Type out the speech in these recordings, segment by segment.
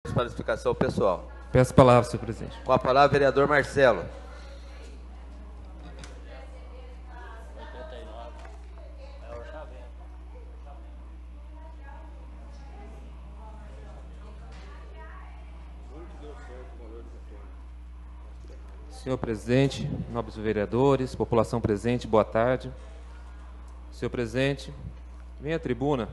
Para explicação pessoal. Peço a palavra, senhor presidente. Com a palavra, vereador Marcelo. Senhor presidente, nobres vereadores, população presente, boa tarde. Senhor presidente, vem à tribuna,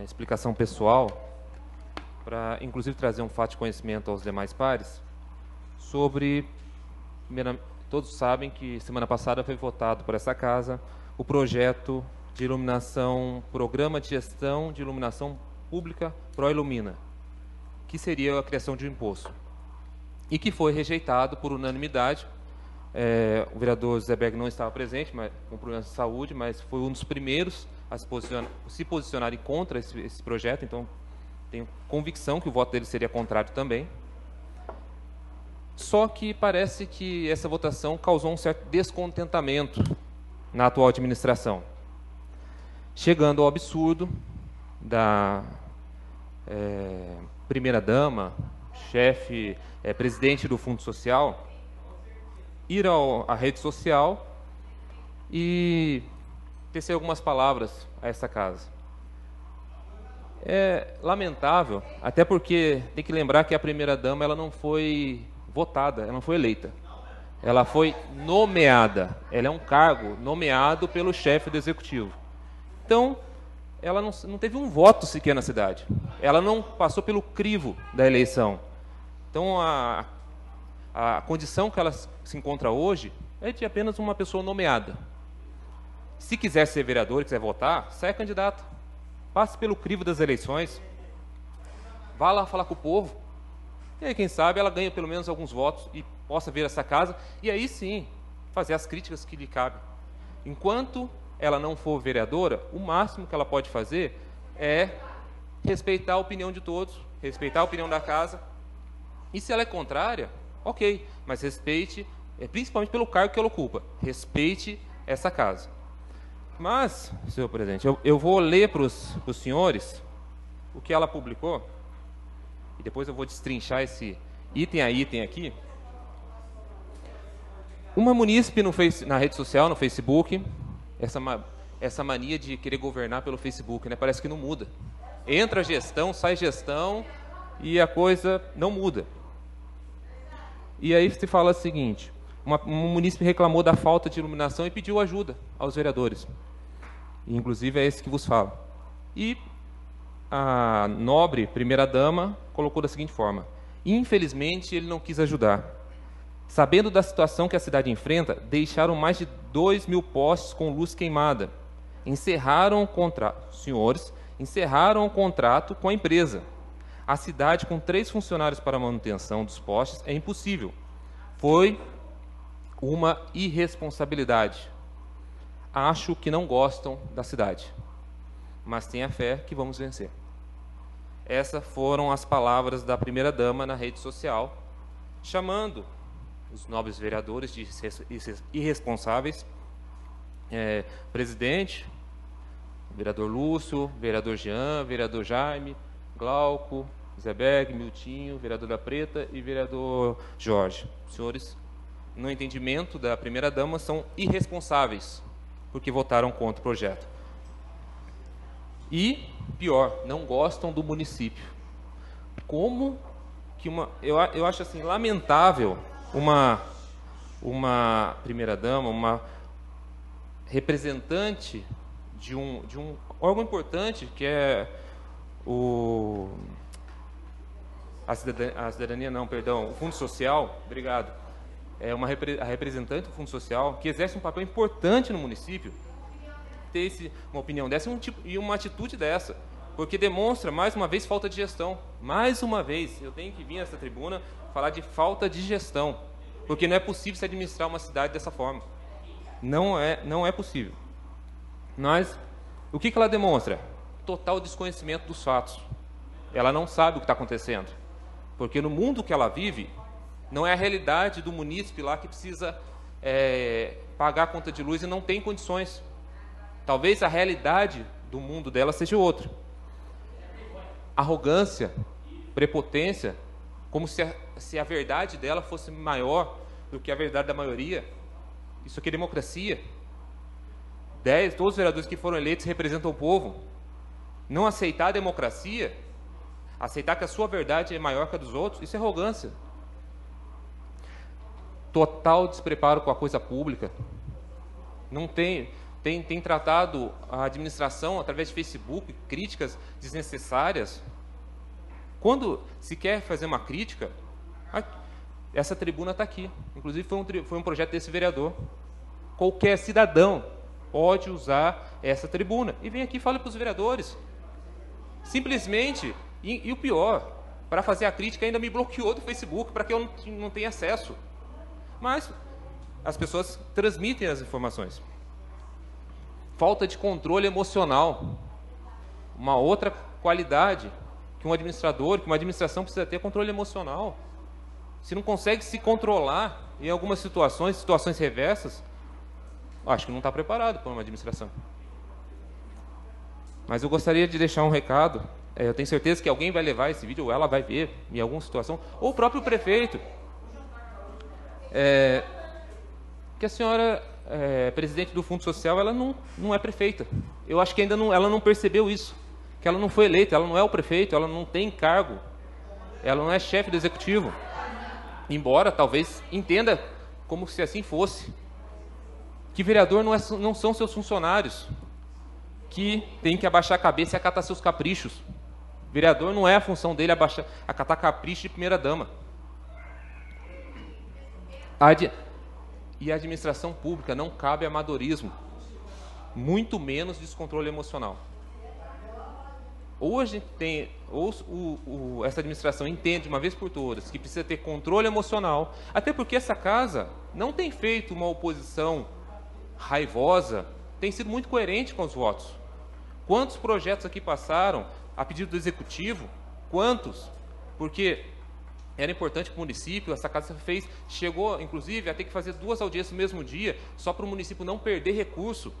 explicação pessoal, para inclusive trazer um fato de conhecimento aos demais pares, sobre, todos sabem que semana passada foi votado por essa casa o projeto de iluminação, Programa de Gestão de Iluminação Pública ProIlumina, que seria a criação de um imposto, e que foi rejeitado por unanimidade. O vereador Zé Berg não estava presente, mas, com problemas de saúde, mas foi um dos primeiros a se posicionarem contra esse projeto, então tenho convicção que o voto dele seria contrário também. Só que parece que essa votação causou um certo descontentamento na atual administração, chegando ao absurdo da primeira-dama, chefe, presidente do Fundo Social, ir à rede social e tecer algumas palavras a essa casa. É lamentável, até porque tem que lembrar que a primeira-dama ela não foi votada, ela não foi eleita. Ela foi nomeada. Ela é um cargo nomeado pelo chefe do executivo. Então, ela não teve um voto sequer na cidade. Ela não passou pelo crivo da eleição. Então, a condição que ela se encontra hoje é de apenas uma pessoa nomeada. Se quiser ser vereador e quiser votar, saia candidato. Passe pelo crivo das eleições. Vá lá falar com o povo. E aí, quem sabe, ela ganha pelo menos alguns votos e possa vir a essa casa. E aí, sim, fazer as críticas que lhe cabem. Enquanto ela não for vereadora, o máximo que ela pode fazer é respeitar a opinião de todos, respeitar a opinião da casa. E se ela é contrária, ok, mas respeite, principalmente pelo cargo que ela ocupa, respeite essa casa. Mas, senhor presidente, eu vou ler para os senhores o que ela publicou, e depois eu vou destrinchar esse item a item aqui. Uma munícipe na rede social, no Facebook, essa mania de querer governar pelo Facebook, né? Parece que não muda. Entra gestão, sai gestão, e a coisa não muda. E aí se fala o seguinte: um munícipe reclamou da falta de iluminação e pediu ajuda aos vereadores. E, inclusive, é esse que vos falo. E a nobre primeira-dama colocou da seguinte forma: infelizmente, ele não quis ajudar. Sabendo da situação que a cidade enfrenta, deixaram mais de 2.000 postes com luz queimada. Encerraram o contrato. Senhores, encerraram o contrato com a empresa. A cidade, com 3 funcionários para a manutenção dos postes, é impossível. Foi uma irresponsabilidade. Acho que não gostam da cidade, mas tenha fé que vamos vencer. Essas foram as palavras da primeira-dama na rede social, chamando os nobres vereadores de irresponsáveis. Presidente, vereador Lúcio, vereador Jean, vereador Jaime, Glauco, Zé Berg, Miltinho, vereadora Preta e vereador Jorge. Senhores, no entendimento da primeira-dama, são irresponsáveis, porque votaram contra o projeto. E, pior, não gostam do município. Como que eu acho assim, lamentável uma primeira-dama, uma representante de um órgão importante, que é a cidadania não, perdão, o Fundo Social, obrigado. A representante do Fundo Social, que exerce um papel importante no município, ter uma opinião dessa e uma atitude dessa, porque demonstra, mais uma vez, falta de gestão. Mais uma vez, eu tenho que vir nessa tribuna falar de falta de gestão, porque não é possível se administrar uma cidade dessa forma. Não é possível. Mas, o que ela demonstra? Total desconhecimento dos fatos. Ela não sabe o que está acontecendo, porque no mundo que ela vive, não é a realidade do munícipe lá que precisa pagar a conta de luz e não tem condições. Talvez a realidade do mundo dela seja outra. Arrogância prepotência, como se a verdade dela fosse maior do que a verdade da maioria. Isso aqui é democracia. Todos os vereadores que foram eleitos representam o povo. Não aceitar a democracia, aceitar que a sua verdade é maior que a dos outros, isso é arrogância. Total despreparo com a coisa pública. Não tem tratado a administração através de Facebook, críticas desnecessárias. Quando se quer fazer uma crítica, essa tribuna está aqui. Inclusive foi um projeto desse vereador. Qualquer cidadão pode usar essa tribuna. E vem aqui e fala para os vereadores. Simplesmente, e o pior, para fazer a crítica ainda me bloqueou do Facebook, para que eu não tenha acesso. Mas as pessoas transmitem as informações. Falta de controle emocional. Uma outra qualidade que um administrador, que uma administração precisa ter, controle emocional. Se não consegue se controlar em algumas situações reversas, acho que não está preparado para uma administração. Mas eu gostaria de deixar um recado. Eu tenho certeza que alguém vai levar esse vídeo, ou ela vai ver em alguma situação, ou o próprio prefeito. Que a senhora, presidente do Fundo Social, ela não é prefeita. Eu acho que ainda ela não percebeu isso. Que ela não foi eleita, ela não é o prefeito, ela não tem cargo. Ela não é chefe do executivo. Embora, talvez, entenda como se assim fosse. Que vereador não são seus funcionários, que tem que abaixar a cabeça e acatar seus caprichos. Vereador não é a função dele acatar capricho de primeira-dama. E a administração pública não cabe amadorismo, muito menos descontrole emocional. Ou a gente tem, ou essa administração entende de uma vez por todas que precisa ter controle emocional, até porque essa casa não tem feito uma oposição raivosa, tem sido muito coerente com os votos. Quantos projetos aqui passaram a pedido do executivo? Quantos? Porque era importante para o município, essa casa chegou, inclusive, a ter que fazer 2 audiências no mesmo dia, só para o município não perder recurso,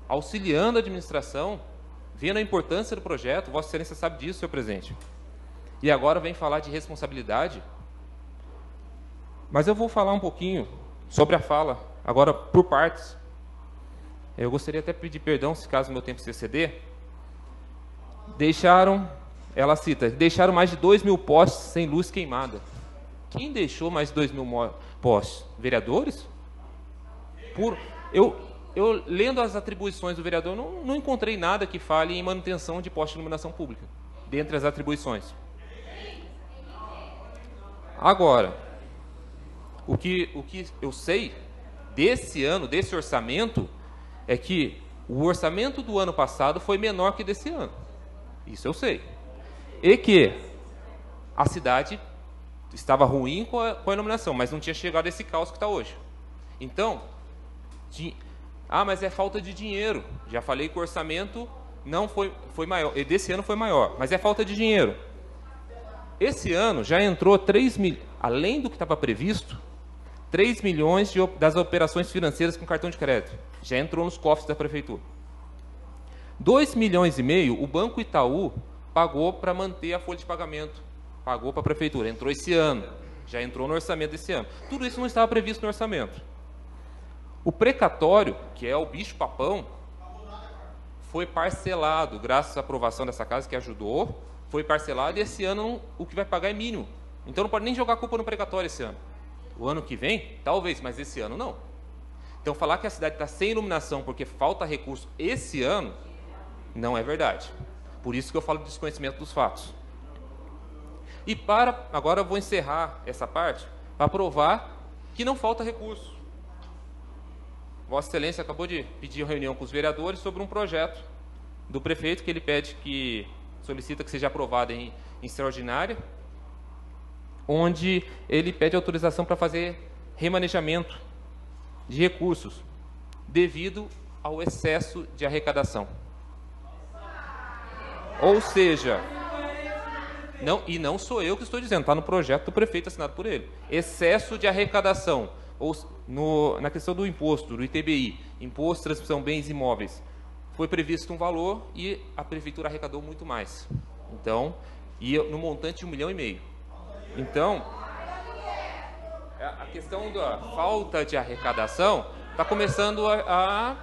auxiliando a administração, vendo a importância do projeto. Vossa Excelência sabe disso, senhor presidente. E agora vem falar de responsabilidade. Mas eu vou falar um pouquinho sobre a fala, agora por partes. Eu gostaria até de pedir perdão, se caso meu tempo se exceder. Ela cita, deixaram mais de 2.000 postes sem luz queimada. Quem deixou mais de 2.000 postes? Vereadores? Eu lendo as atribuições do vereador, não encontrei nada que fale em manutenção de postes de iluminação pública, dentre as atribuições. Agora, o que eu sei desse ano, desse orçamento, é que o orçamento do ano passado foi menor que desse ano. Isso eu sei. E que a cidade estava ruim com a iluminação, mas não tinha chegado a esse caos que está hoje. Então, mas é falta de dinheiro. Já falei que o orçamento não foi maior, e desse ano foi maior, mas é falta de dinheiro. Esse ano já entrou além do que estava previsto, 3 milhões das operações financeiras com cartão de crédito. Já entrou nos cofres da prefeitura. 2,5 milhões o Banco Itaú pagou para manter a folha de pagamento. Pagou para a prefeitura. Entrou esse ano. Já entrou no orçamento desse ano. Tudo isso não estava previsto no orçamento. O precatório, que é o bicho-papão, foi parcelado, graças à aprovação dessa casa, que ajudou, foi parcelado, e esse ano o que vai pagar é mínimo. Então não pode nem jogar a culpa no precatório esse ano. O ano que vem, talvez, mas esse ano não. Então falar que a cidade está sem iluminação porque falta recurso esse ano, não é verdade. Por isso que eu falo de desconhecimento dos fatos. E agora eu vou encerrar essa parte para provar que não falta recurso. Vossa Excelência acabou de pedir uma reunião com os vereadores sobre um projeto do prefeito que ele solicita que seja aprovado em extraordinária, onde ele pede autorização para fazer remanejamento de recursos devido ao excesso de arrecadação. Ou seja, não sou eu que estou dizendo, está no projeto do prefeito assinado por ele. Excesso de arrecadação, na questão do imposto, do ITBI, Imposto de Transmissão de Bens Imóveis, foi previsto um valor e a prefeitura arrecadou muito mais. Então, e no montante de 1,5 milhão. Então, a questão da falta de arrecadação está começando a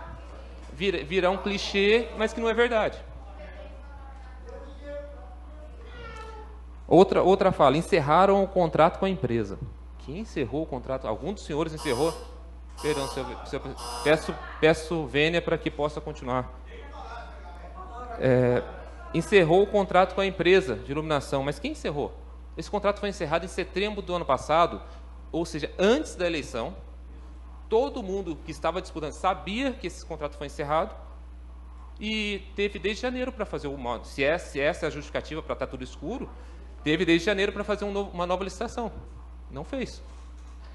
virar um clichê, mas que não é verdade. Outra fala, encerraram o contrato com a empresa. Quem encerrou o contrato? Algum dos senhores encerrou? Perdão, peço vênia para que possa continuar. Encerrou o contrato com a empresa de iluminação, mas quem encerrou? Esse contrato foi encerrado em setembro do ano passado, ou seja, antes da eleição. Todo mundo que estava disputando sabia que esse contrato foi encerrado e teve desde janeiro para fazer o modo. Se essa é a justificativa para estar tudo escuro, teve desde janeiro para fazer uma nova licitação. Não fez.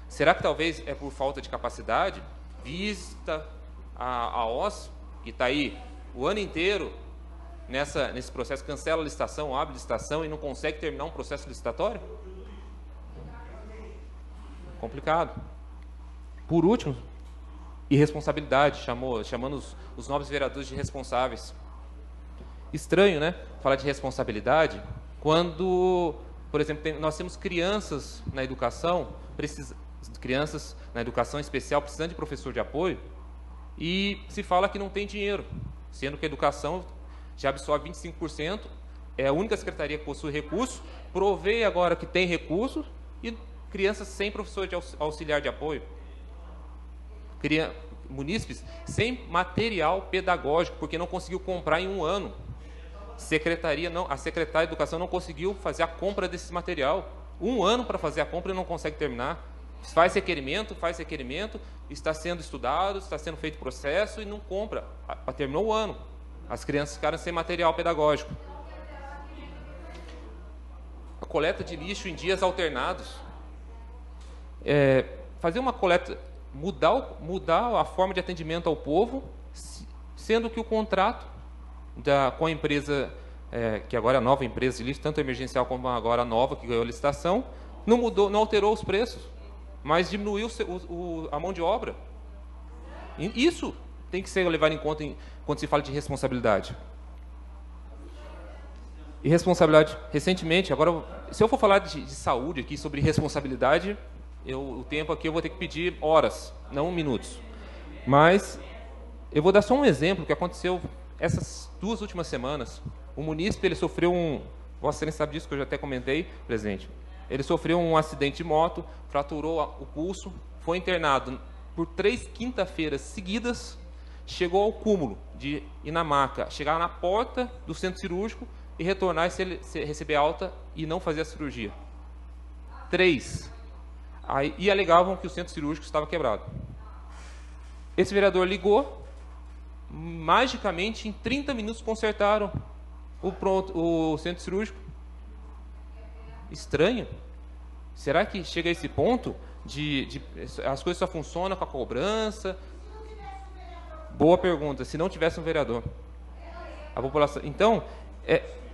Será que talvez é por falta de capacidade, vista a OS, que está aí o ano inteiro nesse processo, cancela a licitação, abre a licitação e não consegue terminar um processo licitatório? Complicado. Por último, irresponsabilidade, chamando os novos vereadores de responsáveis. Estranho, né? Falar de responsabilidade quando, por exemplo, nós temos crianças na educação, crianças na educação especial precisando de professor de apoio, e se fala que não tem dinheiro, sendo que a educação já absorve 25%, é a única secretaria que possui recurso, provei agora que tem recurso, e crianças sem professor de auxiliar de apoio. Munícipes sem material pedagógico, porque não conseguiu comprar em um ano. A secretária de Educação não conseguiu fazer a compra desse material. Um ano para fazer a compra e não consegue terminar. Faz requerimento, está sendo estudado, está sendo feito processo e não compra. Terminou o ano. As crianças ficaram sem material pedagógico. A coleta de lixo em dias alternados. Fazer uma coleta, mudar a forma de atendimento ao povo, sendo que o contrato com a empresa, que agora é a nova empresa de lixo, tanto emergencial como agora a nova, que ganhou a licitação, não mudou, não alterou os preços, mas diminuiu a mão de obra. E isso tem que ser levado em conta quando se fala de responsabilidade. E responsabilidade, recentemente, agora, se eu for falar de saúde aqui, sobre responsabilidade, o tempo aqui eu vou ter que pedir horas, não minutos. Mas eu vou dar só um exemplo que aconteceu essas 2 últimas semanas. O munícipe, ele sofreu Vossa Excelência sabe disso, que eu já até comentei, presidente. Ele sofreu um acidente de moto, fraturou o pulso, foi internado por 3 quinta-feiras seguidas, chegou ao cúmulo de ir na maca, chegar na porta do centro cirúrgico e retornar e receber alta e não fazer a cirurgia. 3. E alegavam que o centro cirúrgico estava quebrado. Esse vereador ligou, magicamente, em 30 minutos consertaram o centro cirúrgico. Estranho. Será que chega a esse ponto as coisas só funcionam com a cobrança? Boa pergunta. Se não tivesse um vereador, a população. Então,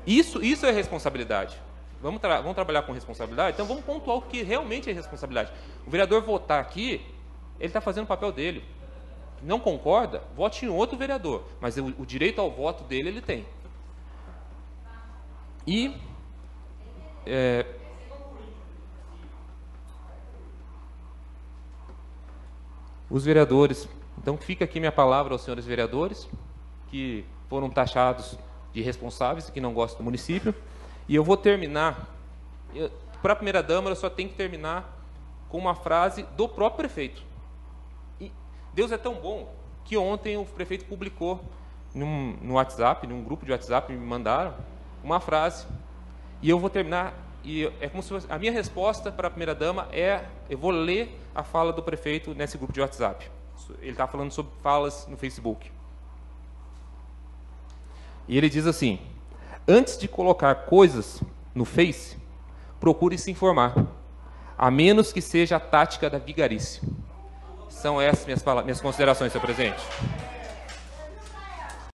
isso é responsabilidade. Vamos trabalhar com responsabilidade? Então, vamos pontuar o que realmente é responsabilidade. O vereador votar aqui, ele está fazendo o papel dele. Não concorda? Vote em outro vereador. Mas o direito ao voto dele, ele tem. E... os vereadores... Então, fica aqui minha palavra aos senhores vereadores, que foram taxados de responsáveis e que não gostam do município. E eu vou terminar, para a primeira-dama, eu só tenho que terminar com uma frase do próprio prefeito. E Deus é tão bom que ontem o prefeito publicou no WhatsApp, num grupo de WhatsApp, me mandaram uma frase. E eu vou terminar, e é como se fosse, a minha resposta para a primeira-dama eu vou ler a fala do prefeito nesse grupo de WhatsApp. Ele está falando sobre falas no Facebook. E ele diz assim: antes de colocar coisas no Face, procure se informar, a menos que seja a tática da vigarice. São essas minhas considerações, senhor presidente.